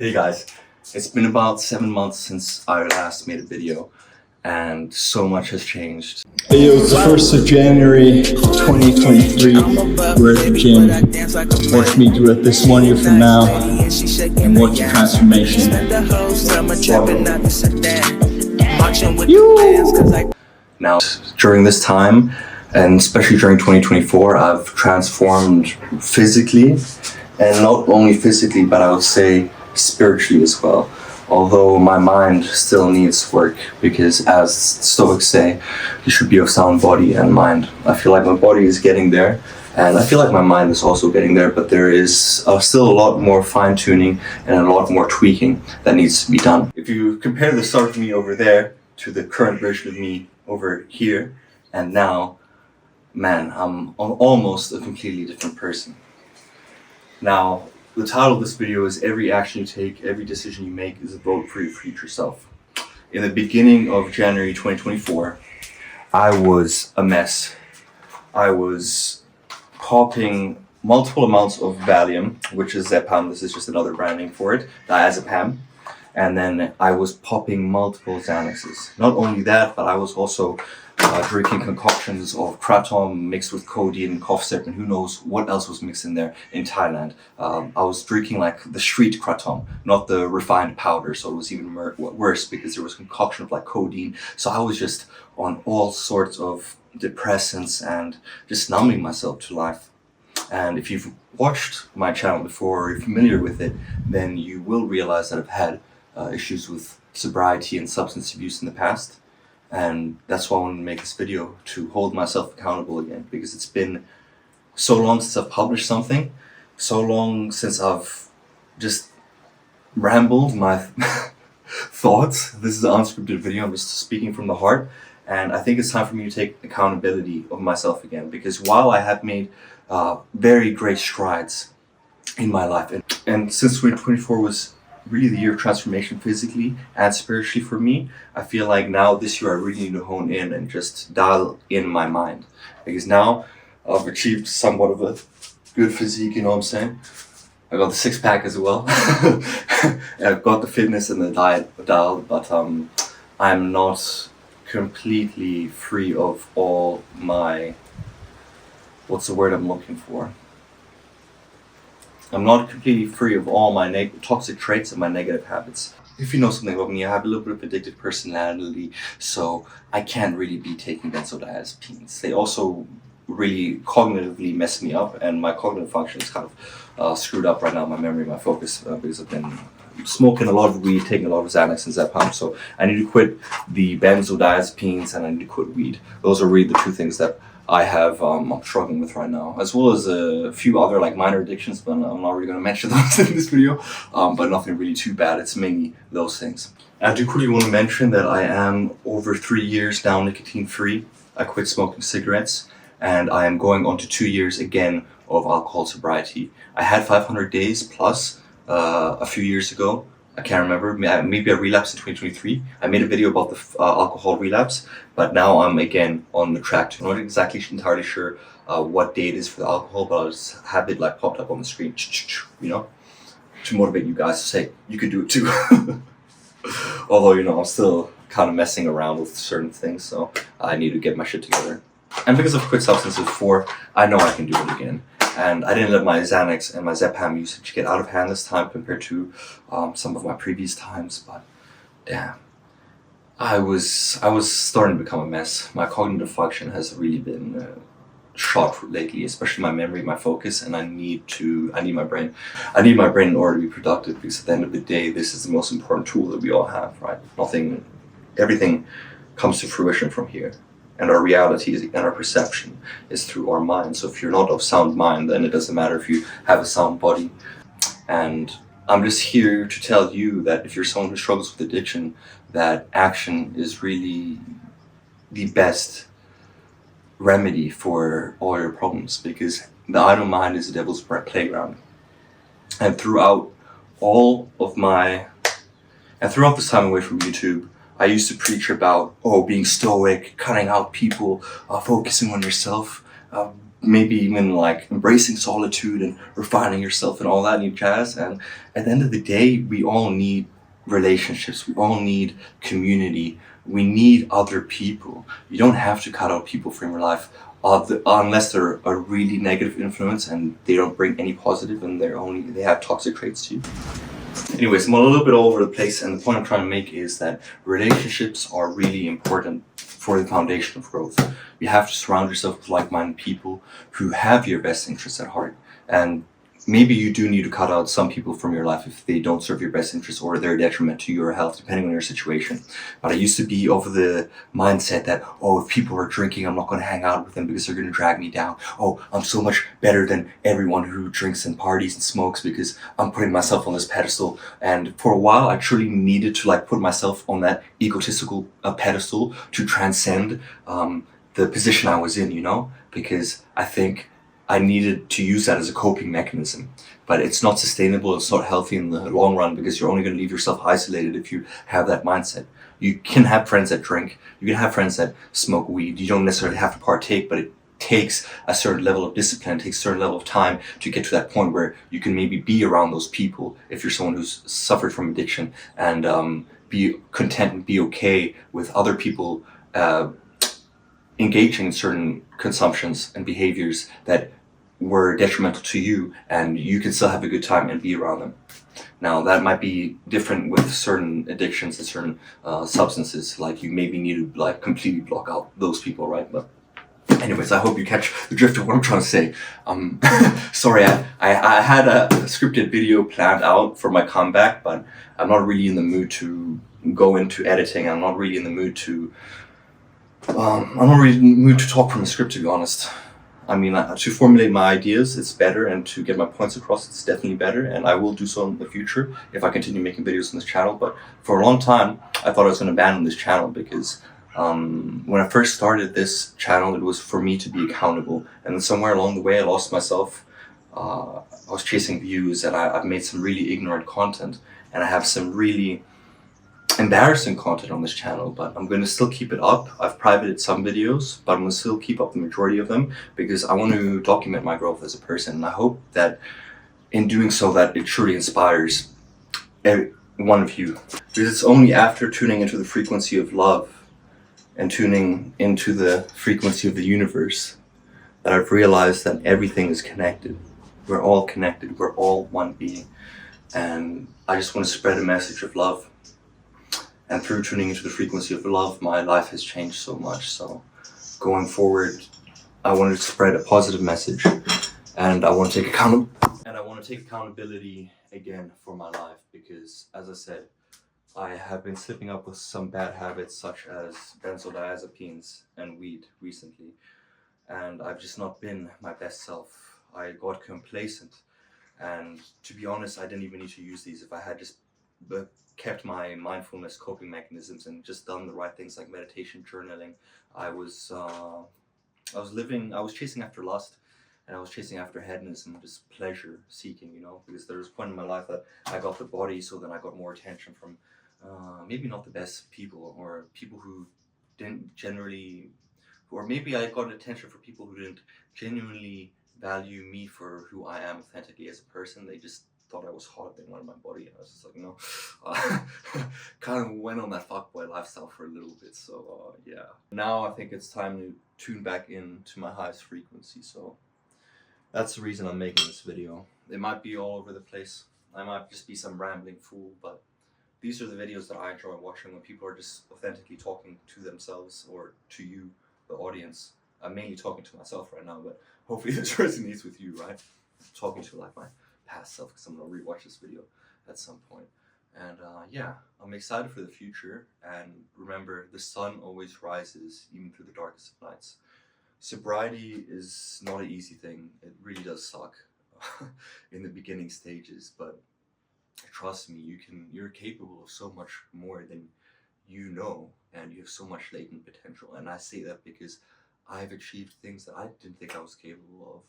Hey guys, it's been about 7 months since I last made a video and so much has changed. Hey, it was the 1st of January 2023. We're at the gym. Watch me do it this 1 year from now and watch the transformation. Now, during this time, and especially during 2024, I've transformed physically, and not only physically, but I would say spiritually as well. Although my mind still needs work, because as Stoics say, you should be of sound body and mind. I feel like my body is getting there, and I feel like my mind is also getting there, but there is still a lot more fine-tuning and a lot more tweaking that needs to be done. If you compare the start of me over there to the current version of me over here and now, man, I'm almost a completely different person. Now, the title of this video is Every Action You Take, Every Decision You Make is a Vote for Your Future Self. In the beginning of January 2024, I was a mess. I was popping multiple amounts of Valium, which is Zepam. This is just another brand name for it, diazepam. And then I was popping multiple Xanaxes. Not only that, but I was also drinking concoctions of kratom mixed with codeine and cough syrup, and who knows what else was mixed in there in Thailand. I was drinking like the street kratom, not the refined powder, so it was even worse because there was concoction of like codeine. So I was just on all sorts of depressants and just numbing myself to life. And if you've watched my channel before or you're familiar with it, then you will realize that I've had issues with sobriety and substance abuse in the past. And that's why I wanted to make this video, to hold myself accountable again, because it's been so long since I've published something, so long since I've just rambled my thoughts. This is an unscripted video, I'm just speaking from the heart, and I think it's time for me to take accountability of myself again, because while I have made very great strides in my life, and since 2024 was really the year of transformation physically and spiritually for me, I feel like now this year I really need to hone in and just dial in my mind, because now I've achieved somewhat of a good physique, you know what I'm saying? I got the six-pack as well. And I've got the fitness and the diet dialed, but I'm not completely free of all my, what's the word I'm looking for? I'm not completely free of all my toxic traits and my negative habits. If you know something about me, I have a little bit of addictive personality, so I can't really be taking benzodiazepines. They also really cognitively mess me up, and my cognitive function is kind of screwed up right now, my memory, my focus, because I've been smoking a lot of weed, taking a lot of Xanax and Zepam, so I need to quit the benzodiazepines and I need to quit weed. Those are really the two things that I have, I'm struggling with right now, as well as a few other like minor addictions, but I'm not really going to mention those in this video, but nothing really too bad. It's mainly those things. I do quickly want to mention that I am over 3 years now nicotine free. I quit smoking cigarettes, and I am going on to 2 years again of alcohol sobriety. I had 500 days plus a few years ago. I can't remember, maybe I relapsed in 2023. I made a video about the alcohol relapse, but now I'm again on the track. I'm not exactly entirely sure what day it is for the alcohol, but I'll just have it like popped up on the screen, you know, to motivate you guys to say, you could do it too. Although, you know, I'm still kind of messing around with certain things, so I need to get my shit together. And because I've quit substances before, I know I can do it again. And I didn't let my Xanax and my Zepam usage get out of hand this time compared to some of my previous times, but damn, I was starting to become a mess. My cognitive function has really been shot lately, especially my memory, my focus, and I need my brain. I need my brain in order to be productive, because at the end of the day, this is the most important tool that we all have, right? Everything comes to fruition from here. And our reality and our perception is through our mind. So if you're not of sound mind, then it doesn't matter if you have a sound body. And I'm just here to tell you that if you're someone who struggles with addiction, that action is really the best remedy for all your problems, because the idle mind is the devil's playground. And throughout this time away from YouTube, I used to preach about, being stoic, cutting out people, focusing on yourself, maybe even like embracing solitude and refining yourself and all that new jazz. And at the end of the day, we all need relationships. We all need community. We need other people. You don't have to cut out people from your life unless they're a really negative influence and they don't bring any positive and they have toxic traits to you. Anyways, I'm a little bit all over the place, and the point I'm trying to make is that relationships are really important for the foundation of growth. You have to surround yourself with like-minded people who have your best interests at heart. And maybe you do need to cut out some people from your life if they don't serve your best interests or they're a detriment to your health, depending on your situation. But I used to be over the mindset that, oh, if people are drinking, I'm not going to hang out with them because they're going to drag me down. Oh, I'm so much better than everyone who drinks and parties and smokes because I'm putting myself on this pedestal. And for a while, I truly needed to like put myself on that egotistical pedestal to transcend the position I was in, you know, because I think I needed to use that as a coping mechanism. But it's not sustainable, it's not healthy in the long run because you're only going to leave yourself isolated if you have that mindset. You can have friends that drink, you can have friends that smoke weed, you don't necessarily have to partake, but it takes a certain level of discipline, it takes a certain level of time to get to that point where you can maybe be around those people if you're someone who's suffered from addiction and be content and be okay with other people engaging in certain consumptions and behaviors that were detrimental to you, and you can still have a good time and be around them. Now, that might be different with certain addictions and certain substances. Like you maybe need to like completely block out those people, right? But anyways, I hope you catch the drift of what I'm trying to say. Sorry, I had a scripted video planned out for my comeback, but I'm not really in the mood to go into editing. I'm not really in the mood to talk from a script, to be honest. I mean, to formulate my ideas, it's better, and to get my points across, it's definitely better, and I will do so in the future if I continue making videos on this channel. But for a long time, I thought I was going to abandon this channel because when I first started this channel, it was for me to be accountable, and then somewhere along the way, I lost myself. I was chasing views, and I've made some really ignorant content, and I have some really embarrassing content on this channel, but I'm going to still keep it up. I've privated some videos, but I'm going to still keep up the majority of them because I want to document my growth as a person, and I hope that in doing so that it truly inspires every one of you. Because it's only after tuning into the frequency of love and tuning into the frequency of the universe that I've realized that everything is connected. We're all connected. We're all one being. And I just want to spread a message of love. And through tuning into the frequency of love, my life has changed so much. So going forward, I wanted to spread a positive message, and I want to take accountability again for my life because, as I said, I have been slipping up with some bad habits such as benzodiazepines and weed recently, and I've just not been my best self. I got complacent, and to be honest, I didn't even need to use these if I had just kept my mindfulness coping mechanisms and just done the right things like meditation, journaling. I was chasing after lust, and I was chasing after hedonism, just pleasure seeking, you know, because there was a point in my life that I got the body, so then I got more attention from maybe not the best people, or people who didn't generally, or maybe I got attention for people who didn't genuinely value me for who I am authentically as a person. They just thought I was hot, they wanted my body, and I was just like, no. Kind of went on that fuckboy lifestyle for a little bit, so yeah. Now I think it's time to tune back into my highest frequency, so that's the reason I'm making this video. It might be all over the place, I might just be some rambling fool, but these are the videos that I enjoy watching when people are just authentically talking to themselves or to you, the audience. I'm mainly talking to myself right now, but hopefully this resonates with you, right? Talking to like my past self, because I'm going to rewatch this video at some point. And yeah, I'm excited for the future, and remember, the sun always rises even through the darkest of nights. Sobriety is not an easy thing. It really does suck in the beginning stages, but trust me, you're capable of so much more than you know, and you have so much latent potential. And I say that because I've achieved things that I didn't think I was capable of.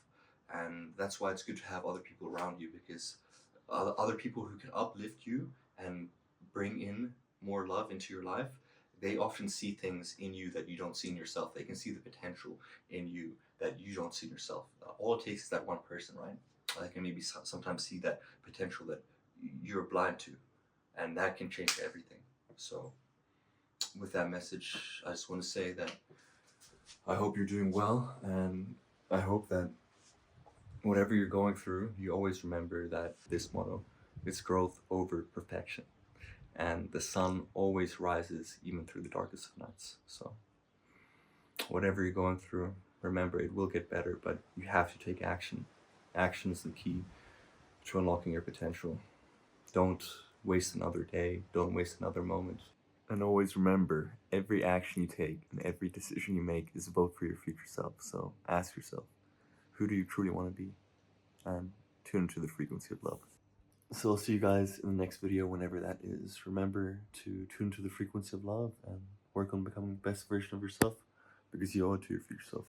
And that's why it's good to have other people around you, because other people who can uplift you and bring in more love into your life, they often see things in you that you don't see in yourself. They can see the potential in you, that you don't see in yourself. All it takes is that one person, right? That can maybe sometimes see that potential that you're blind to, and that can change everything. So with that message, I just want to say that I hope you're doing well, and I hope that whatever you're going through, you always remember that this motto is growth over perfection. And the sun always rises even through the darkest of nights. So whatever you're going through, remember it will get better, but you have to take action. Action is the key to unlocking your potential. Don't waste another day. Don't waste another moment. And always remember, every action you take and every decision you make is a vote for your future self. So ask yourself, who do you truly want to be? And tune into the frequency of love. So I'll see you guys in the next video, whenever that is. Remember to tune to the frequency of love and work on becoming the best version of yourself, because you owe it to your future self.